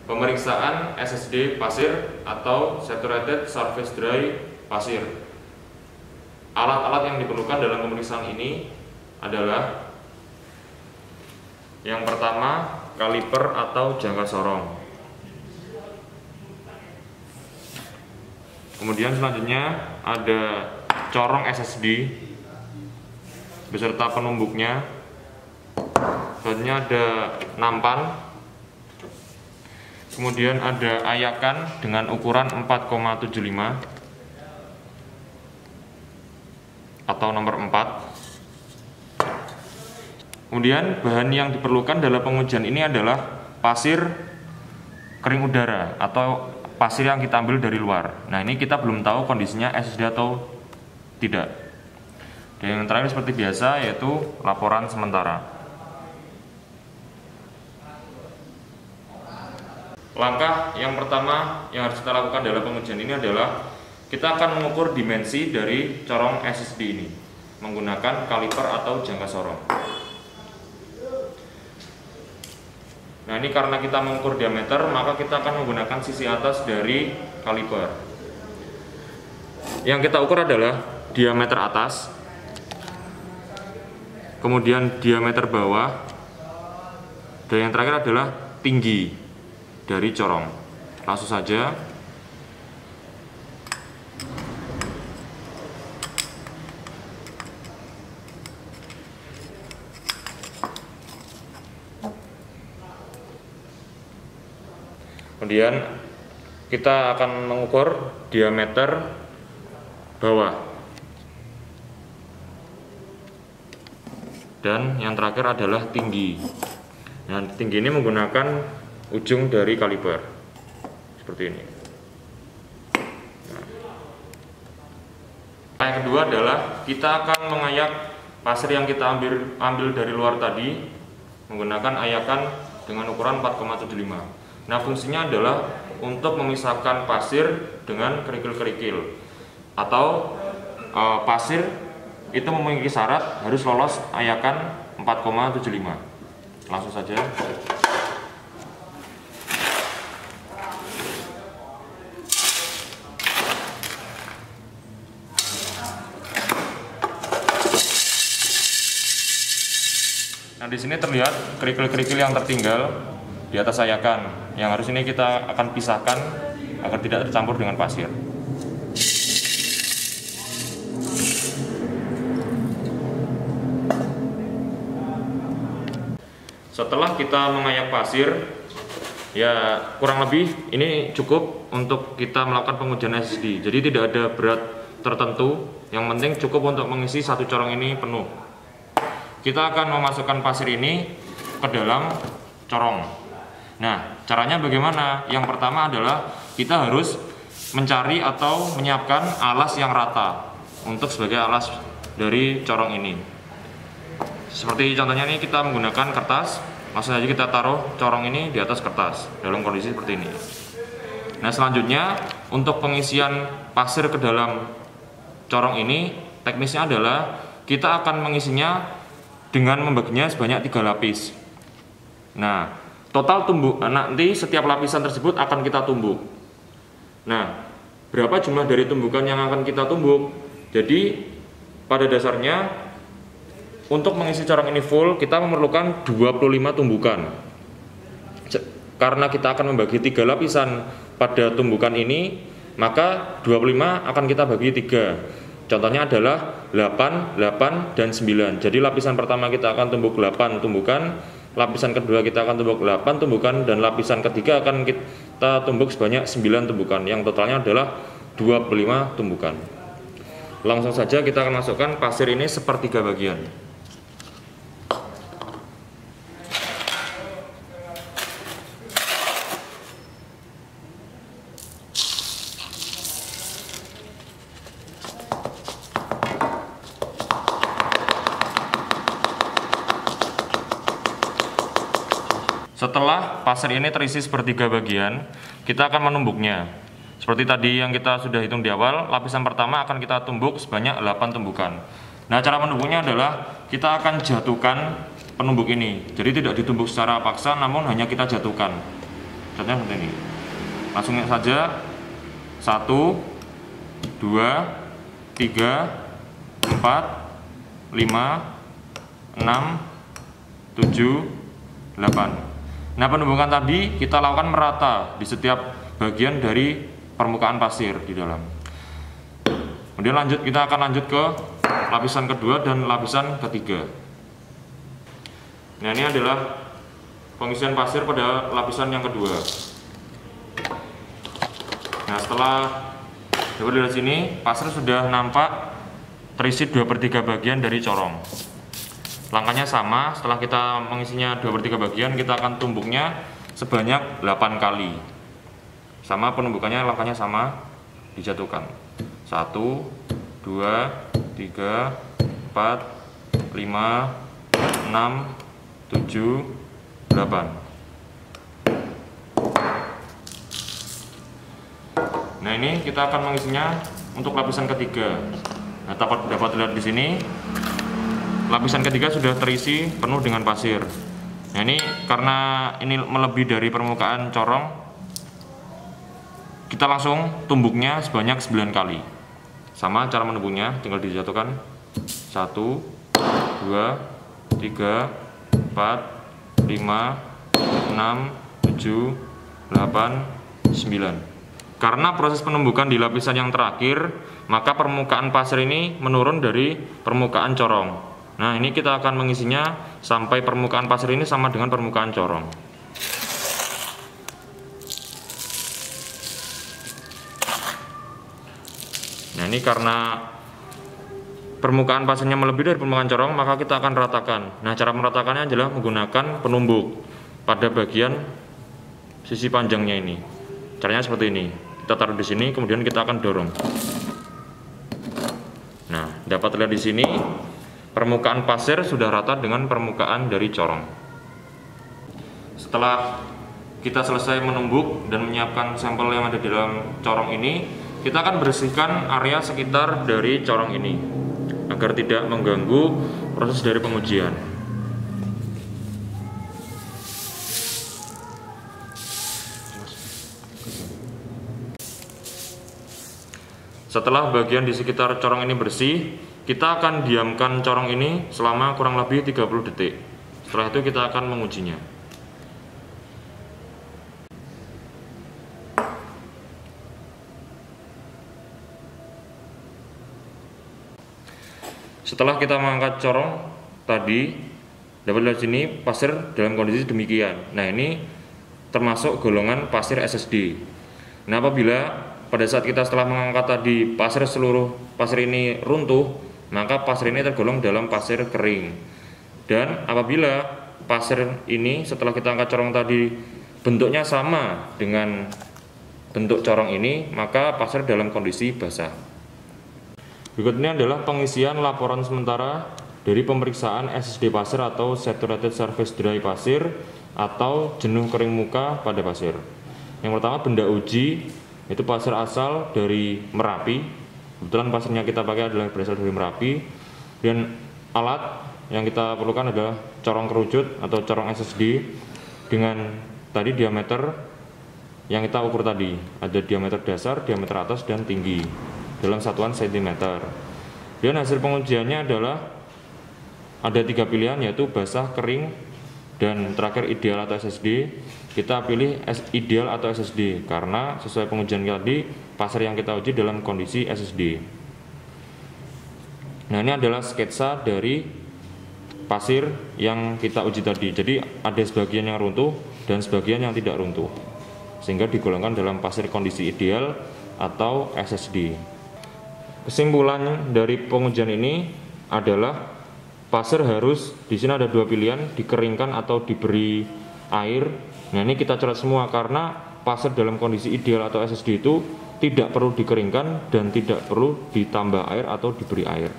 pemeriksaan SSD pasir atau Saturated Surface Dry pasir. Alat-alat yang diperlukan dalam pemeriksaan ini adalah yang pertama, kaliper atau jangka sorong. Kemudian selanjutnya ada corong SSD beserta penumbuknya. Selanjutnya ada nampan. Kemudian ada ayakan dengan ukuran 4,75 atau nomor 4. Kemudian bahan yang diperlukan dalam pengujian ini adalah pasir kering udara atau pasir yang kita ambil dari luar. Nah, ini kita belum tahu kondisinya SSD atau tidak. Dan yang terakhir seperti biasa yaitu laporan sementara. Langkah yang pertama yang harus kita lakukan dalam pengujian ini adalah kita akan mengukur dimensi dari corong SSD ini menggunakan kaliper atau jangka sorong. Nah, ini karena kita mengukur diameter, maka kita akan menggunakan sisi atas dari kaliper. Yang kita ukur adalah diameter atas, kemudian diameter bawah, dan yang terakhir adalah tinggi dari corong. Langsung saja. Kemudian kita akan mengukur diameter bawah. Dan yang terakhir adalah tinggi. Nah, tinggi ini menggunakan ujung dari kaliper seperti ini. Nah, yang kedua adalah kita akan mengayak pasir yang kita ambil dari luar tadi menggunakan ayakan dengan ukuran 4,75. Nah, fungsinya adalah untuk memisahkan pasir dengan kerikil-kerikil atau pasir itu memiliki syarat harus lolos ayakan 4,75. Langsung saja. Nah, di sini terlihat kerikil-kerikil yang tertinggal di atas ayakan. Yang harus ini kita akan pisahkan agar tidak tercampur dengan pasir. Setelah kita mengayak pasir, ya kurang lebih ini cukup untuk kita melakukan pengujian SSD. Jadi tidak ada berat tertentu. Yang penting cukup untuk mengisi satu corong ini penuh. Kita akan memasukkan pasir ini ke dalam corong. Nah, caranya bagaimana? Yang pertama adalah kita harus mencari atau menyiapkan alas yang rata untuk sebagai alas dari corong ini. Seperti contohnya ini kita menggunakan kertas. Langsung saja kita taruh corong ini di atas kertas dalam kondisi seperti ini. Nah, selanjutnya untuk pengisian pasir ke dalam corong ini, teknisnya adalah kita akan mengisinya dengan membaginya sebanyak 3 lapis. Nah, total tumbuk nanti setiap lapisan tersebut akan kita tumbuk. Nah, berapa jumlah dari tumbukan yang akan kita tumbuk? Jadi pada dasarnya untuk mengisi corong ini full kita memerlukan 25 tumbukan. Karena kita akan membagi 3 lapisan pada tumbukan ini, maka 25 akan kita bagi 3. Contohnya adalah 8, 8, dan 9. Jadi lapisan pertama kita akan tumbuk 8 tumbukan, lapisan kedua kita akan tumbuk 8 tumbukan, dan lapisan ketiga akan kita tumbuk sebanyak 9 tumbukan. Yang totalnya adalah 25 tumbukan. Langsung saja kita akan masukkan pasir ini sepertiga bagian. Setelah pasir ini terisi sepertiga bagian, kita akan menumbuknya. Seperti tadi yang kita sudah hitung di awal, lapisan pertama akan kita tumbuk sebanyak 8 tumbukan. Nah, cara menumbuknya adalah kita akan jatuhkan penumbuk ini. Jadi tidak ditumbuk secara paksa, namun hanya kita jatuhkan. catnya seperti ini. Langsung saja 1, 2, 3, 4, 5, 6, 7, 8. Nah, penumbukan tadi kita lakukan merata di setiap bagian dari permukaan pasir di dalam. Kemudian kita akan lanjut ke lapisan kedua dan lapisan ketiga. Nah, ini adalah pengisian pasir pada lapisan yang kedua. Nah, setelah dapat dari sini, pasir sudah nampak terisi 2/3 bagian dari corong. Langkahnya sama, setelah kita mengisinya 2/3 bagian, kita akan tumbuknya sebanyak 8 kali. Sama penumbukannya, langkahnya sama, dijatuhkan. 1, 2, 3, 4, 5, 6, 7, 8. Nah, ini kita akan mengisinya untuk lapisan ketiga. Nah, dapat lihat di sini lapisan ketiga sudah terisi penuh dengan pasir. Nah, ini karena ini melebihi dari permukaan corong, kita langsung tumbuknya sebanyak 9 kali. Sama cara menumbuknya, tinggal dijatuhkan. 1, 2, 3, 4, 5, 6, 7, 8, 9. Karena proses penumbukan di lapisan yang terakhir, maka permukaan pasir ini menurun dari permukaan corong. Nah, ini kita akan mengisinya sampai permukaan pasir ini sama dengan permukaan corong. Nah, ini karena permukaan pasirnya melebihi dari permukaan corong, maka kita akan ratakan. Nah, cara meratakannya adalah menggunakan penumbuk pada bagian sisi panjangnya ini. Caranya seperti ini. Kita taruh di sini, kemudian kita akan dorong. Nah, dapat lihat di sini permukaan pasir sudah rata dengan permukaan dari corong. Setelah kita selesai menumbuk dan menyiapkan sampel yang ada di dalam corong ini, kita akan bersihkan area sekitar dari corong ini agar tidak mengganggu proses dari pengujian. Setelah bagian di sekitar corong ini bersih, kita akan diamkan corong ini selama kurang lebih 30 detik. Setelah itu kita akan mengujinya. Setelah kita mengangkat corong tadi, dapat lihat sini pasir dalam kondisi demikian. Nah, ini termasuk golongan pasir SSD. Nah, apabila pada saat kita setelah mengangkat tadi seluruh pasir ini runtuh, maka pasir ini tergolong dalam pasir kering. Dan apabila pasir ini setelah kita angkat corong tadi bentuknya sama dengan bentuk corong ini, maka pasir dalam kondisi basah. Berikut ini adalah pengisian laporan sementara dari pemeriksaan SSD pasir atau Saturated Surface Dry pasir atau jenuh kering muka pada pasir. Yang pertama, benda uji, itu pasir asal dari Merapi. Kebetulan pasirnya kita pakai adalah berasal dari Merapi. Dan alat yang kita perlukan adalah corong kerucut atau corong SSD dengan tadi diameter yang kita ukur tadi. Ada diameter dasar, diameter atas, dan tinggi dalam satuan cm. Dan hasil pengujiannya adalah ada 3 pilihan, yaitu basah, kering, dan terakhir ideal atau SSD. Kita pilih ideal atau SSD karena sesuai pengujian tadi pasir yang kita uji dalam kondisi SSD. Nah, ini adalah sketsa dari pasir yang kita uji tadi. Jadi ada sebagian yang runtuh dan sebagian yang tidak runtuh, sehingga digolongkan dalam pasir kondisi ideal atau SSD. Kesimpulan dari pengujian ini adalah pasir harus, di sini ada 2 pilihan, dikeringkan atau diberi air. Nah, ini kita coret semua karena pasir dalam kondisi ideal atau SSD itu tidak perlu dikeringkan dan tidak perlu ditambah air atau diberi air.